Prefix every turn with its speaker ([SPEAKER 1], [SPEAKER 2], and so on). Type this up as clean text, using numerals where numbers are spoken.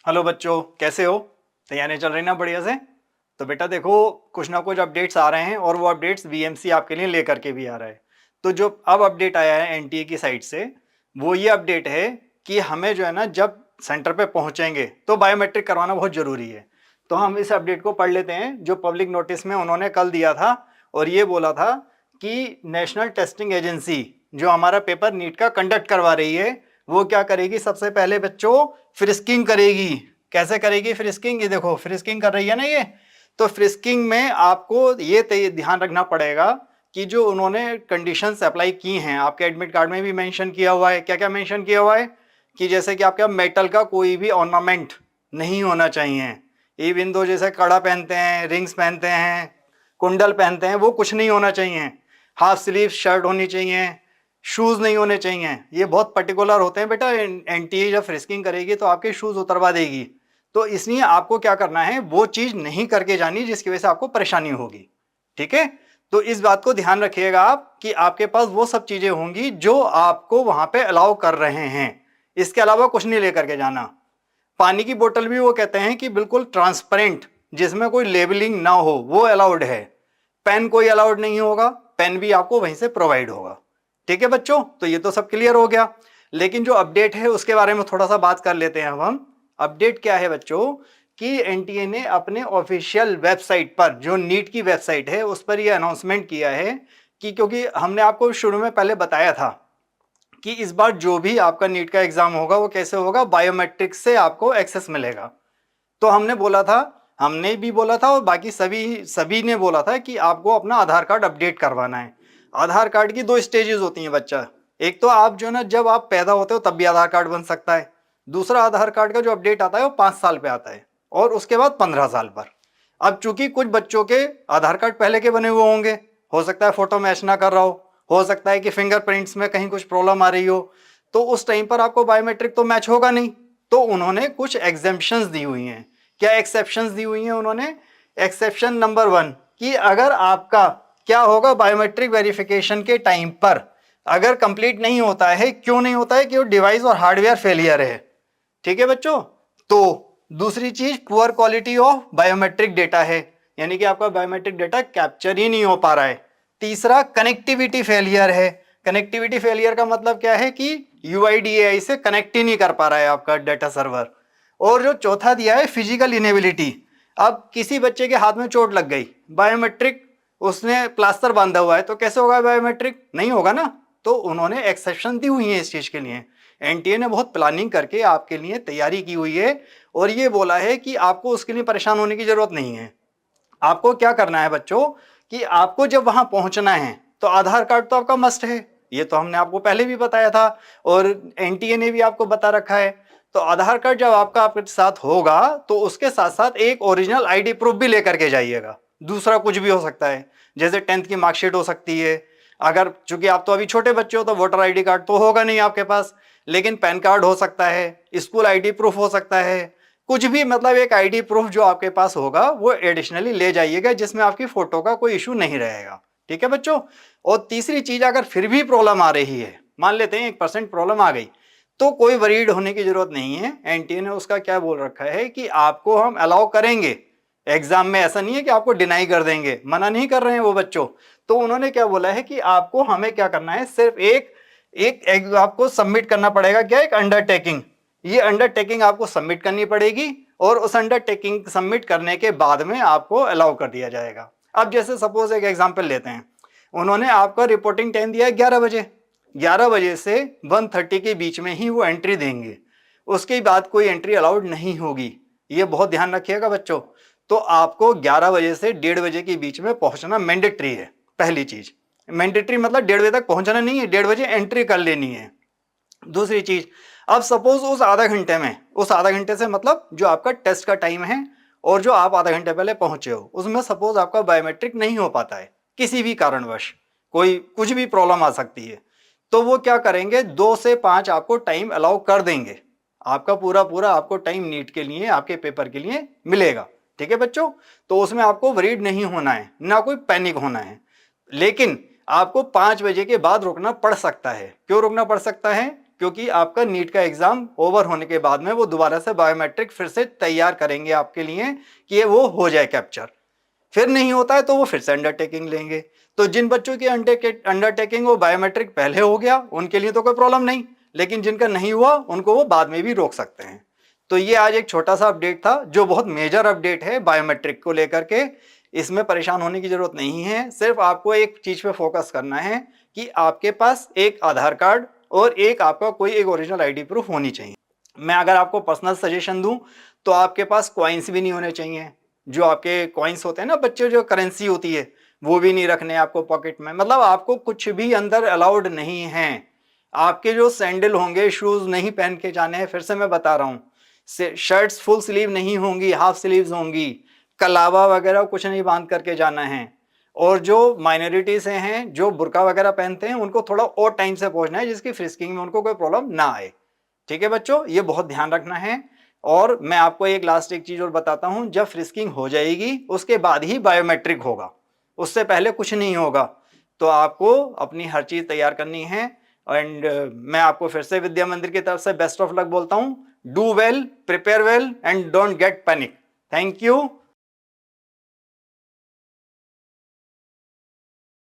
[SPEAKER 1] Hello बच्चों, कैसे हो? तैयारियां चल रही ना बढ़िया से? तो बेटा देखो, कुछ ना कुछ अपडेट्स आ रहे हैं और वो अपडेट्स वीएमसी आपके लिए लेकर के भी आ रहा है। तो जो अब अपडेट आया है एनटीए की साइड से, वो ये अपडेट है कि हमें जो है ना, जब सेंटर पे पहुंचेंगे तो बायोमेट्रिक करवाना बहुत ज़रूरी है। तो हम इस अपडेट को पढ़ लेते हैं जो पब्लिक नोटिस में उन्होंने कल दिया था। और ये बोला था कि नेशनल टेस्टिंग एजेंसी जो हमारा पेपर नीट का कंडक्ट करवा रही है, वो क्या करेगी? सबसे पहले बच्चों फ्रिस्किंग करेगी। कैसे करेगी फ्रिस्किंग? ये देखो फ्रिस्किंग कर रही है ना ये। तो फ्रिस्किंग में आपको ये ध्यान रखना पड़ेगा कि जो उन्होंने कंडीशंस अप्लाई की हैं, आपके एडमिट कार्ड में भी मेंशन किया हुआ है। क्या क्या मेंशन किया हुआ है? कि जैसे कि आपका मेटल का कोई भी ऑर्नामेंट नहीं होना चाहिए। इवन दो जैसे कड़ा पहनते हैं, रिंग्स पहनते हैं, कुंडल पहनते हैं, वो कुछ नहीं होना चाहिए। हाफ स्लीव शर्ट होनी चाहिए, शूज़ नहीं होने चाहिए। ये बहुत पर्टिकुलर होते हैं बेटा। एनटीए जब फ्रिस्किंग करेगी तो आपके शूज़ उतरवा देगी। तो इसलिए आपको क्या करना है, वो चीज़ नहीं करके जानी जिसकी वजह से आपको परेशानी होगी। ठीक है? तो इस बात को ध्यान रखिएगा आप कि आपके पास वो सब चीज़ें होंगी जो आपको वहां पे अलाउ कर रहे हैं। इसके अलावा कुछ नहीं लेकर के जाना। पानी की बोतल भी वो कहते हैं कि बिल्कुल ट्रांसपेरेंट, जिसमें कोई लेबलिंग ना हो, वो अलाउड है। पेन कोई अलाउड नहीं होगा, पेन भी आपको वहीं से प्रोवाइड होगा। ठीक है बच्चों? तो ये तो सब क्लियर हो गया। लेकिन जो अपडेट है उसके बारे में थोड़ा सा बात कर लेते हैं अब हम। अपडेट क्या है बच्चों कि एनटीए ने अपने ऑफिशियल वेबसाइट पर, जो नीट की वेबसाइट है, उस पर यह अनाउंसमेंट किया है कि क्योंकि हमने आपको शुरू में पहले बताया था कि इस बार जो भी आपका नीट का एग्जाम होगा वो कैसे होगा, बायोमेट्रिक से आपको एक्सेस मिलेगा। तो हमने बोला था, हमने भी बोला था और बाकी सभी सभी ने बोला था कि आपको अपना आधार कार्ड अपडेट करवाना है। आधार कार्ड की दो स्टेजेस होती हैं बच्चा। एक तो आप जो ना, जब आप पैदा होते हो तब भी आधार कार्ड बन सकता है। दूसरा आधार कार्ड का जो अपडेट आता है वो 5 साल पे आता है और उसके बाद 15 साल पर। अब चूंकि कुछ बच्चों के आधार कार्ड पहले के बने हुए होंगे, हो सकता है फोटो मैच ना कर रहा हो सकता है कि फिंगरप्रिंट्स में कहीं कुछ प्रॉब्लम आ रही हो, तो उस टाइम पर आपको बायोमेट्रिक तो मैच होगा नहीं। तो उन्होंने कुछ एग्जेम्पशंस दी हुई हैं। क्या एक्सेप्शंस दी हुई हैं उन्होंने? एक्सेप्शन नंबर 1 कि अगर आपका क्या होगा, बायोमेट्रिक वेरिफिकेशन के टाइम पर अगर कंप्लीट नहीं होता है। क्यों नहीं होता है? कि वो डिवाइस और हार्डवेयर फेलियर है। ठीक है बच्चों? तो दूसरी चीज, poor quality of biometric data है, यानी कि आपका बायोमेट्रिक डेटा कैप्चर ही नहीं हो पा रहा है। तीसरा, कनेक्टिविटी फेलियर है। कनेक्टिविटी फेलियर का मतलब क्या है? कि यूआईडीएआई से कनेक्ट ही नहीं कर पा रहा है आपका डाटा सर्वर। और जो चौथा दिया है, फिजिकल इनेबिलिटी। अब किसी बच्चे के हाथ में चोट लग गई, बायोमेट्रिक उसने प्लास्टर बांधा हुआ है, तो कैसे होगा बायोमेट्रिक? नहीं होगा ना। तो उन्होंने एक्सेप्शन दी हुई है इस चीज के लिए। एनटीए ने बहुत प्लानिंग करके आपके लिए तैयारी की हुई है और ये बोला है कि आपको उसके लिए परेशान होने की जरूरत नहीं है। आपको क्या करना है बच्चों कि आपको जब वहां पहुंचना है तो आधार कार्ड तो आपका मस्ट है। ये तो हमने आपको पहले भी बताया था और एनटीए ने भी आपको बता रखा है। तो आधार कार्ड जब आपका आपके साथ होगा तो उसके साथ साथ एक ओरिजिनल आईडी प्रूफ भी लेकर के जाइएगा। दूसरा कुछ भी हो सकता है, जैसे 10th की मार्कशीट हो सकती है। अगर चूंकि आप तो अभी छोटे बच्चे हो तो वोटर आईडी कार्ड तो होगा नहीं आपके पास, लेकिन पैन कार्ड हो सकता है, स्कूल आईडी प्रूफ हो सकता है, कुछ भी, मतलब एक आईडी प्रूफ जो आपके पास होगा वो एडिशनली ले जाइएगा, जिसमें आपकी फोटो का कोई इशू नहीं रहेगा। ठीक है बच्चों? और तीसरी चीज, अगर फिर भी प्रॉब्लम आ रही है, मान लेते हैं 1% प्रॉब्लम आ गई, तो कोई वरीड होने की जरूरत नहीं है। एनटीए ने उसका क्या बोल रखा है कि आपको हम अलाउ करेंगे एग्जाम में। ऐसा नहीं है कि आपको डिनाई कर देंगे, मना नहीं कर रहे हैं वो बच्चों। तो उन्होंने क्या बोला है कि आपको, हमें क्या करना है, सिर्फ एक आपको सबमिट करना पड़ेगा। क्या? एक अंडरटेकिंग। ये अंडरटेकिंग आपको सबमिट करनी पड़ेगी और उस अंडरटेकिंग सबमिट करने के बाद में आपको अलाउ कर दिया जाएगा। अब जैसे सपोज एक एग्जांपल लेते हैं, उन्होंने आपका रिपोर्टिंग टाइम दिया है 11 बजे। 11 बजे से 1:30 के बीच में ही वो एंट्री देंगे, उसके बाद कोई एंट्री अलाउड नहीं होगी। ये बहुत ध्यान रखिएगा बच्चों। तो आपको 11 बजे से 1:30 बजे के बीच में पहुंचना मैंडेटरी है। पहली चीज, मैंडेटरी मतलब 1:30 बजे तक पहुंचना नहीं है, 1:30 बजे एंट्री कर लेनी है। दूसरी चीज, अब सपोज उस आधा घंटे में, उस आधा घंटे से मतलब जो आपका टेस्ट का टाइम है और जो आप आधा घंटे पहले पहुंचे हो, उसमें सपोज आपका बायोमेट्रिक नहीं हो पाता है किसी भी कारणवश, कोई कुछ भी प्रॉब्लम आ सकती है, तो वो क्या करेंगे, 2 से 5 आपको टाइम अलाउ कर देंगे। आपका पूरा पूरा आपको टाइम नीट के लिए, आपके पेपर के लिए मिलेगा। ठीक है बच्चों? तो उसमें आपको वरीड नहीं होना है, ना कोई पैनिक होना है। लेकिन आपको 5 बजे के बाद रुकना पड़ सकता है। क्यों रुकना पड़ सकता है? क्योंकि आपका नीट का एग्जाम ओवर होने के बाद में वो दोबारा से बायोमेट्रिक फिर से तैयार करेंगे आपके लिए कि ये वो हो जाए कैप्चर। फिर नहीं होता है तो वो फिर से अंडरटेकिंग लेंगे। तो जिन बच्चों की अंडरटेकिंग वो बायोमेट्रिक पहले हो गया उनके लिए तो कोई प्रॉब्लम नहीं, लेकिन जिनका नहीं हुआ उनको वो बाद में भी रोक सकते हैं। तो ये आज एक छोटा सा अपडेट था जो बहुत मेजर अपडेट है बायोमेट्रिक को लेकर के। इसमें परेशान होने की जरूरत नहीं है, सिर्फ आपको एक चीज पे फोकस करना है कि आपके पास एक आधार कार्ड और एक आपका कोई एक ओरिजिनल आईडी प्रूफ होनी चाहिए। मैं अगर आपको पर्सनल सजेशन दूं तो आपके पास कॉइन्स भी नहीं होने चाहिए। जो आपके कॉइन्स होते हैं ना बच्चे, जो करेंसी होती है वो भी नहीं रखने आपको पॉकेट में, मतलब आपको कुछ भी अंदर अलाउड नहीं है। आपके जो सैंडल होंगे, शूज नहीं पहन के जाने हैं, फिर से मैं बता रहा हूँ। शर्ट्स फुल स्लीव नहीं होंगी, हाफ स्लीव्स होंगी। कलावा वगैरह कुछ नहीं बांध करके जाना है। और जो माइनॉरिटी से हैं, जो बुर्का वगैरह पहनते हैं, उनको थोड़ा और टाइम से पहुंचना है जिसकी फ्रिस्किंग में उनको कोई प्रॉब्लम ना आए। ठीक है बच्चों, ये बहुत ध्यान रखना है। और मैं आपको एक चीज और बताता हूं, जब फ्रिस्किंग हो जाएगी उसके बाद ही बायोमेट्रिक होगा, उससे पहले कुछ नहीं होगा। तो आपको अपनी हर चीज तैयार करनी है। एंड मैं आपको फिर से विद्या मंदिर की तरफ से बेस्ट ऑफ लक बोलता हूं। Do well, prepare well and don't get panic. Thank you.